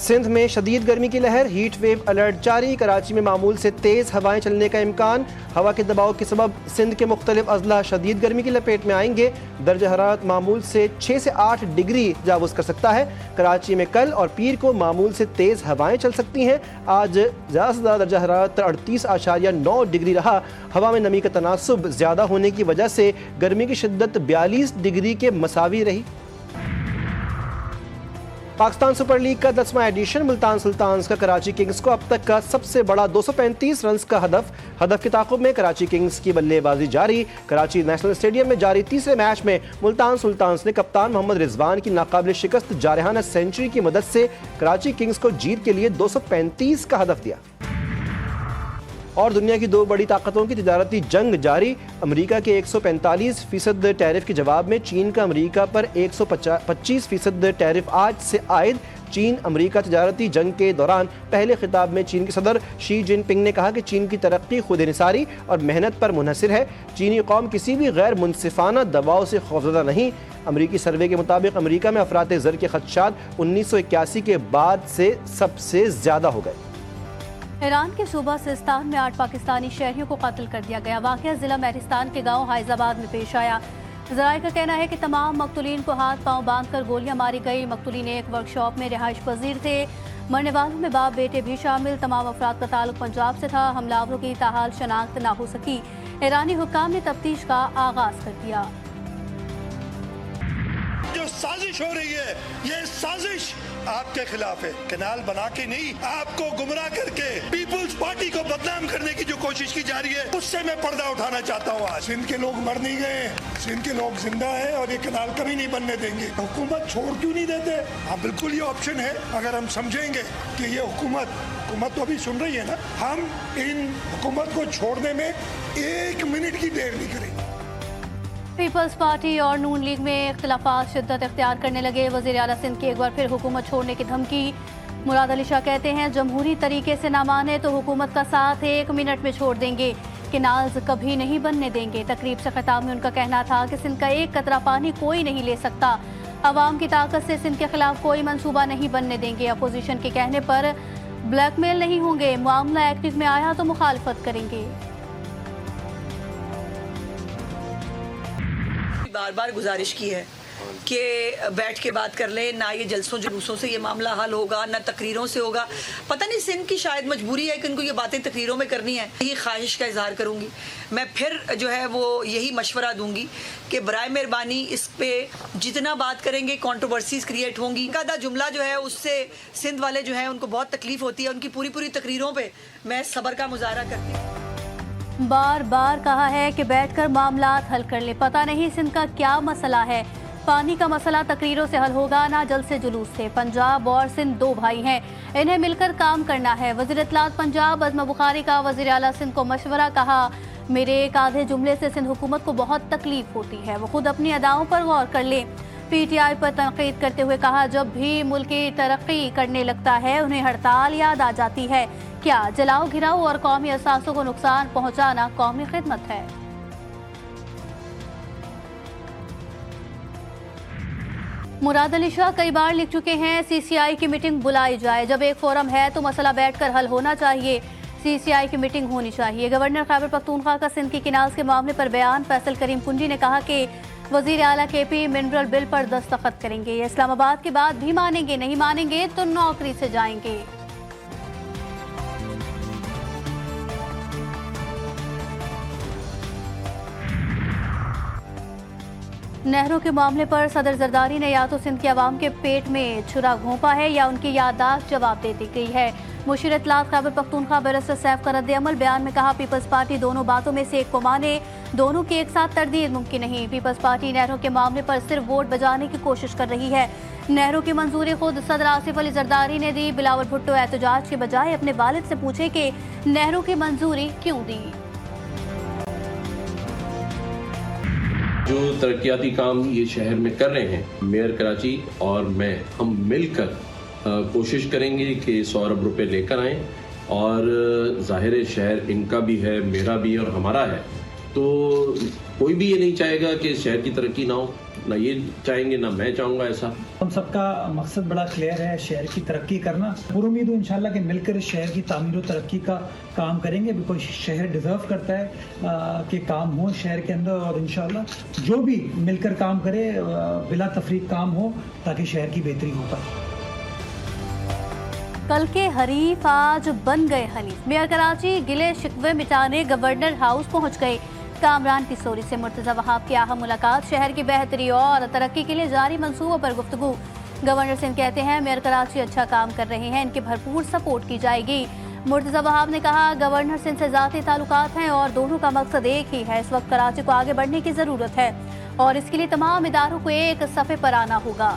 सिंध में शदीद गर्मी की लहर, हीट वेव अलर्ट जारी। कराची में मामूल से तेज़ हवाएं चलने का इम्कान। हवा के दबाव के सबब सिंध के मुख्तलिफ अजला शदीद गर्मी की लपेट में आएंगे। दर्जा हरारत मामूल से 6 से 8 डिग्री तजावुज़ कर सकता है। कराची में कल और पीर को मामूल से तेज़ हवाएं चल सकती हैं। आज ज़्यादा से ज़्यादा दर्जा हरारत 38.9 डिग्री रहा। हवा में नमी का तनासुब ज़्यादा होने की वजह से गर्मी की शिद्दत 42 डिग्री के मसावी रही। पाकिस्तान सुपर लीग का 10वां एडिशन मुल्तान सुल्तान्स का कराची किंग्स को अब तक का सबसे बड़ा 235 रन का हदफ के ताक़ुब में कराची किंग्स की बल्लेबाजी जारी। कराची नेशनल स्टेडियम में जारी तीसरे मैच में मुल्तान सुल्तान्स ने कप्तान मोहम्मद रिजवान की नाकाबिल शिकस्त जारहाना सेंचुरी की मदद से कराची किंग्स को जीत के लिए 235 का हदफ दिया। और दुनिया की दो बड़ी ताकतों की तिजारती जंग जारी। अमेरिका के 145% टैरिफ के जवाब में चीन का अमेरिका पर 125% टैरिफ आज से आयद। चीन अमेरिका तिजारती जंग के दौरान पहले खिताब में चीन के सदर शी जिनपिंग ने कहा कि चीन की तरक्की खुद इन्हिसारी और मेहनत पर मुनहसिर है। चीनी कौम किसी भी गैर मुनसिफाना दबाव से खौफजदा नहीं। अमेरिकी सर्वे के मुताबिक अमेरिका में अफरात ज़र के खदशात 1981 के बाद से सबसे ज़्यादा हो गए। ईरान के सूबा सिस्तान में 8 पाकिस्तानी शहरियों को कत्ल कर दिया गया। वाक़या जिला महरिस्तान के गांव हाइजाबाद में पेश आया। ज़राए का कहना है कि तमाम मकतूलीन को हाथ पांव बांधकर गोलियां मारी गई। मकतूलीन एक वर्कशॉप में रिहाइश पजीर थे। मरने वालों में बाप बेटे भी शामिल। तमाम अफराद का ताल्लुक पंजाब से था। हमलावरों की ताहाल शनाख्त ना हो सकी। ईरानी हुक्काम ने तफ्तीश का आगाज कर दिया। जो साजिश हो रही है, ये साजिश आपके खिलाफ है। कैनाल बना के नहीं, आपको गुमराह करके पीपुल्स पार्टी को बदनाम करने की जो कोशिश की जा रही है, उससे मैं पर्दा उठाना चाहता हूँ। आज सिंध के लोग मर नहीं गए, सिंध के लोग जिंदा है और ये कैनाल कभी नहीं बनने देंगे। हुकूमत छोड़ क्यों नहीं देते? हाँ, बिल्कुल ये ऑप्शन है। अगर हम समझेंगे कि ये हुकूमत तो अभी सुन रही है ना, हम इन हुकूमत को छोड़ने में 1 मिनट की देर नहीं करेंगे। पीपल्स पार्टी और नून लीग में इख्तिलाफात शिद्दत इख्तियार करने लगे। वज़ीर आला सिंध की एक बार फिर हुकूमत छोड़ने की धमकी। मुराद अली शाह कहते हैं जमहूरी तरीके से ना माने तो हुकूमत का साथ 1 मिनट में छोड़ देंगे। केनाल्स कभी नहीं बनने देंगे। तकरीब से खिताब में उनका कहना था कि सिंध का एक कतरा पानी कोई नहीं ले सकता। अवाम की ताकत से सिंध के खिलाफ कोई मंसूबा नहीं बनने देंगे। अपोजिशन के कहने पर ब्लैकमेल नहीं होंगे। मामला एक्टिव में आया तो मुखालफत करेंगे। बार बार गुजारिश की है कि बैठ के बात कर ले। ना ये जलसों जुलूसों से ये मामला हल होगा, ना तकरीरों से होगा। पता नहीं सिंध की शायद मजबूरी है कि उनको ये बातें तकरीरों में करनी है। ये ख्वाहिश का इजहार करूंगी। मैं फिर जो है वो यही मशवरा दूंगी कि बराए मेहरबानी इस पे जितना बात करेंगे कंट्रोवर्सीज क्रिएट होंगी। इनका जुमला जो है उससे सिंध वाले जो है उनको बहुत तकलीफ होती है। उनकी पूरी तकरीरों पर मैं सब्र का मुजाहरा करती हूँ। बार बार कहा है कि बैठकर मामलात हल कर ले। पता नहीं सिंध का क्या मसला है। पानी का मसला तकरीरों से हल होगा, ना जल से जुलूस से। पंजाब और सिंध 2 भाई हैं, इन्हें मिलकर काम करना है। वज़ीर इत्तलात पंजाब अज़मा बुखारी का वज़ीर आला सिंध को मशवरा। कहा मेरे एक आधे जुमले से सिंध हुकूमत को बहुत तकलीफ होती है, वो खुद अपनी अदाओं पर गौर कर ले। PTI पर तनकीद करते हुए कहा जब भी मुल्क की तरक्की करने लगता है उन्हें हड़ताल याद आ जाती है। क्या जलाओ घिराओ और कौमी असासों को नुकसान पहुंचाना कौमी खिदमत है? मुराद अली शाह कई बार लिख चुके हैं CCI की मीटिंग बुलाई जाए। जब एक फोरम है तो मसला बैठकर हल होना चाहिए। CCI की मीटिंग होनी चाहिए। गवर्नर खैबर पख्तूनख्वा का सिंध की किनाल्स के मामले पर बयान। फैसल करीम कुंजी ने कहा कि वजीर आला KP मिनरल बिल पर दस्तखत करेंगे। ये इस्लामाबाद की बात भी मानेंगे, नहीं मानेंगे तो नौकरी से जाएंगे। नहरों के मामले पर सदर जरदारी ने या तो सिंध के अवाम के पेट में छुरा घोंपा है या उनकी याददाश्त जवाब दे दी गई है। मुशीर इत्तलात खैबर पख्तूनख्वा बैरिस्टर सैफ का रद्द-ए-अमल। बयान में कहा पीपल्स पार्टी दोनों बातों में से एक को माने, दोनों की एक साथ तरदीद मुमकिन नहीं। पीपल्स पार्टी नहरों के मामले पर सिर्फ वोट बजाने की कोशिश कर रही है। नहरों की मंजूरी खुद सदर आसिफ अली जरदारी ने दी। बिलावल भुट्टो एहतजाज के बजाय अपने वालिद से पूछे कि नहरों की मंजूरी क्यों दी। जो तरक्याती काम ये शहर में कर रहे हैं, मेयर कराची और मैं, हम मिलकर कोशिश करेंगे कि 100 अरब रुपए लेकर आएँ। और ज़ाहिर शहर इनका भी है, मेरा भी और हमारा है, तो कोई भी ये नहीं चाहेगा कि शहर की तरक्की ना हो, ना ये चाहेंगे ना मैं चाहूँगा ऐसा। हम सबका मकसद बड़ा क्लियर है, शहर की तरक्की करना। पूरी उम्मीद हूँ इंशाल्लाह कि मिलकर इस शहर की तामीर और तरक्की का काम करेंगे। बिकॉज शहर डिज़र्व करता है कि काम हो शहर के अंदर, और इंशाल्लाह जो भी मिलकर काम करे बिला तफरीक काम हो ताकि शहर की बेहतरी हो पाए। कल के हरीफ आज बन गए हलीफ। मेयर कराची गिले शिकवे मिटाने गवर्नर हाउस पहुंच गए। कामरान पिसोरी से मुर्तज़ा वहाब की अहम मुलाकात, शहर की बेहतरी और तरक्की के लिए जारी मंसूबों पर गुफ्तगू। गवर्नर सिंध कहते हैं मेयर कराची अच्छा काम कर रहे हैं, इनकी भरपूर सपोर्ट की जाएगी। मुर्तज़ा वहाब ने कहा गवर्नर सिंध से ज़ाती ताल्लुकात हैं और दोनों का मकसद एक ही है। इस वक्त कराची को आगे बढ़ने की ज़रूरत है और इसके लिए तमाम इदारों को एक सफ़े पर आना होगा।